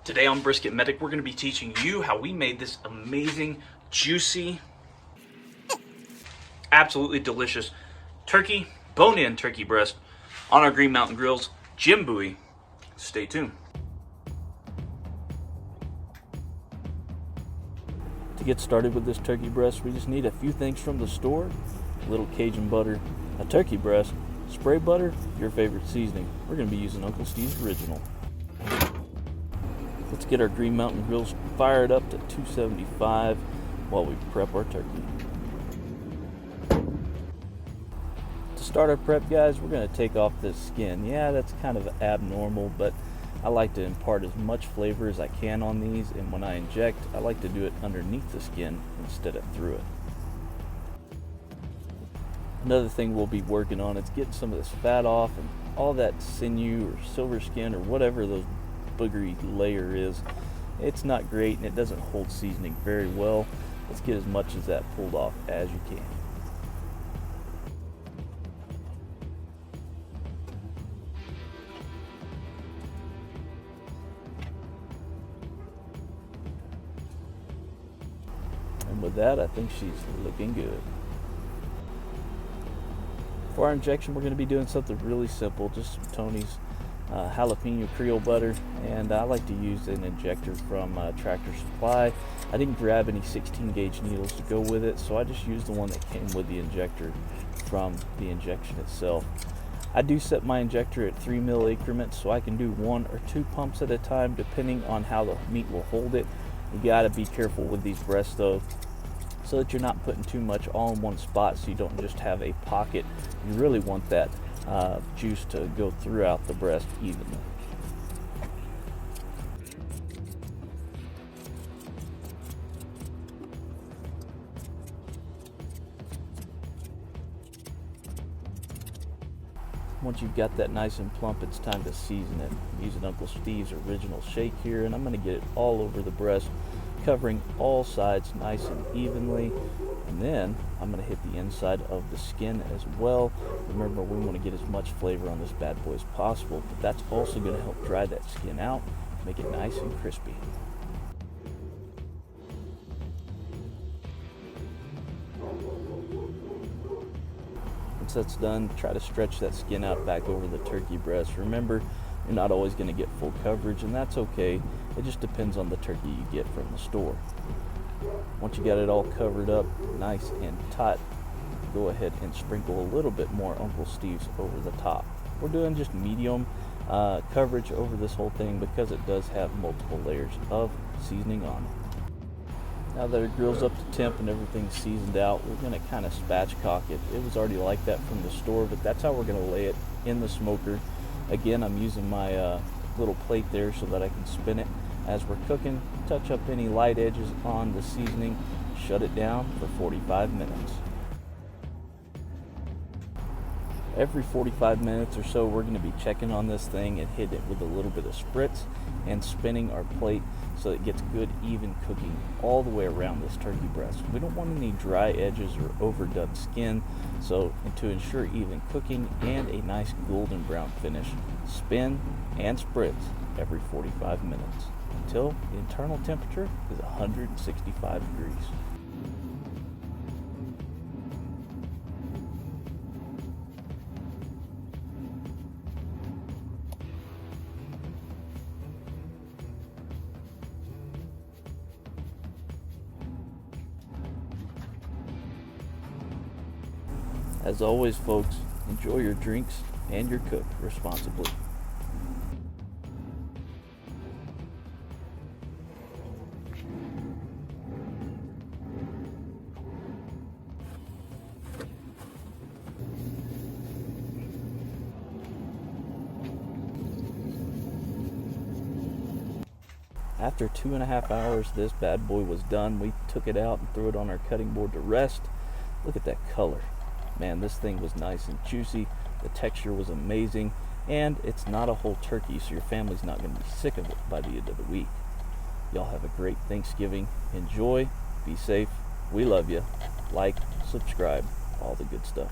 Today on Brisket Medic, we're going to be teaching you how we made this amazing, juicy, absolutely delicious turkey, bone-in turkey breast on our Green Mountain Grill's Jim Buoy. Stay tuned. To get started with this turkey breast, we just need a few things from the store: a little Cajun butter, a turkey breast, spray butter, your favorite seasoning. We're going to be using Uncle Steve's Original. Let's get our Green Mountain Grills fired up to 275 while we prep our turkey. To start our prep, guys, we're going to take off this skin. Yeah, that's kind of abnormal, but I like to impart as much flavor as I can on these, and when I inject, I like to do it underneath the skin instead of through it. Another thing we'll be working on is getting some of this fat off and all that sinew or silver skin or whatever those boogery layer is. It's not great and it doesn't hold seasoning very well. Let's get as much of that pulled off as you can. And with that, I think she's looking good. For our injection, we're going to be doing something really simple, just some Tony's jalapeno Creole butter, and I like to use an injector from Tractor Supply. I didn't grab any 16 gauge needles to go with it, so I just used the one that came with the injector from the injection itself. I do set my injector at 3 mil increments, so I can do 1 or 2 pumps at a time depending on how the meat will hold it. You gotta be careful with these breasts though, so that you're not putting too much all in one spot so you don't just have a pocket. You really want that juice to go throughout the breast evenly. Once you've got that nice and plump, it's time to season it. I'm using Uncle Steve's Original Shake here, and I'm going to get it all over the breast, covering all sides nice and evenly. And then I'm going to hit the inside of the skin as well. Remember, we want to get as much flavor on this bad boy as possible, but that's also going to help dry that skin out, make it nice and crispy. Once that's done, try to stretch that skin out back over the turkey breast. Remember, you're not always going to get full coverage, and that's okay. It just depends on the turkey you get from the store. Once you got it all covered up nice and tight, go ahead and sprinkle a little bit more Uncle Steve's over the top. We're doing just medium coverage over this whole thing because it does have multiple layers of seasoning on it. Now that our grill's up to temp and everything's seasoned out, we're going to kind of spatchcock it. It was already like that from the store, but that's how we're going to lay it in the smoker. Again, I'm using my little plate there so that I can spin it as we're cooking, touch up any light edges on the seasoning, shut it down for 45 minutes. Every 45 minutes or so, we're going to be checking on this thing and hitting it with a little bit of spritz and spinning our plate so it gets good even cooking all the way around this turkey breast. We don't want any dry edges or overdone skin, so to ensure even cooking and a nice golden brown finish, spin and spritz every 45 minutes until the internal temperature is 165 degrees. As always, folks, enjoy your drinks and your cook responsibly. After 2.5 hours, this bad boy was done. We took it out and threw it on our cutting board to rest. Look at that color. Man, this thing was nice and juicy. The texture was amazing, and it's not a whole turkey, so your family's not going to be sick of it by the end of the week. Y'all have a great Thanksgiving. Enjoy. Be safe. We love you. Like, subscribe, all the good stuff.